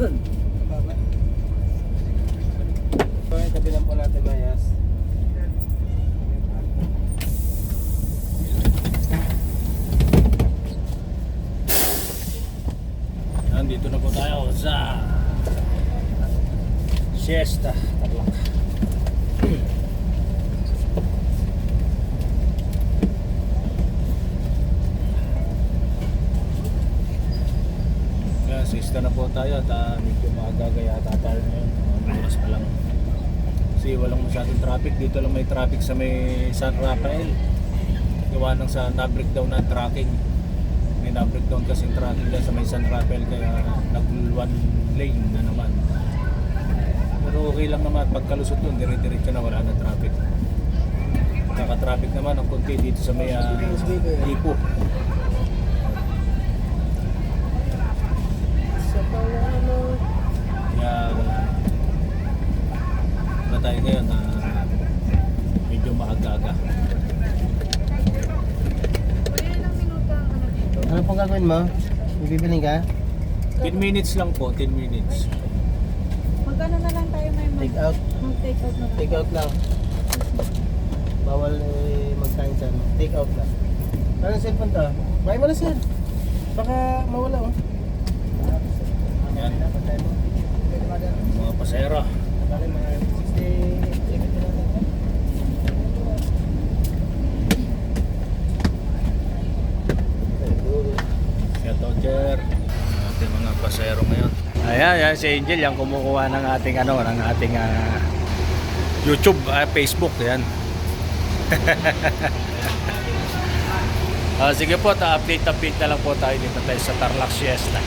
Tabi lang po natin, Mayas. Nandito na po tayo sa Siesta, Tarlac. Kaya siesta na po tayo at medyo makagagaya tayo ngayon. Mga oras pa lang. Kasi walang masyadong traffic. Dito lang may traffic sa may San Rafael. Gawa ng sa na-breakdown na tracking. May na-breakdown kasing tracking dyan sa may San Rafael kaya nag-one lane na naman. Pero okay lang naman pagkalusot doon, dire-diretso na wala na traffic. Naka-traffic naman ang konti dito sa may Ipo. Kaya wala tayo ngayon na medyo maaga-aga. Ano pong gagawin mo? Bibiling ka? 10 minutes lang po, 10 minutes. Magkano na lang tayo may Take out. mag-take out na lang. Take out lang. Bawal mag-sign dyan. Take out lang. Ano yung cellphone to? Buy mo na sir. Baka mawala oh. Yan. Mga pasero. Bali mga 60, 70 lang. Shout out sir. Ating mga pasero ngayon. Ayan, yan si Angel, yung kumukuha ng ating ng ating YouTube, Facebook, yan. Sige po, update na lang po tayo dito tayo sa Tarlac Siesta.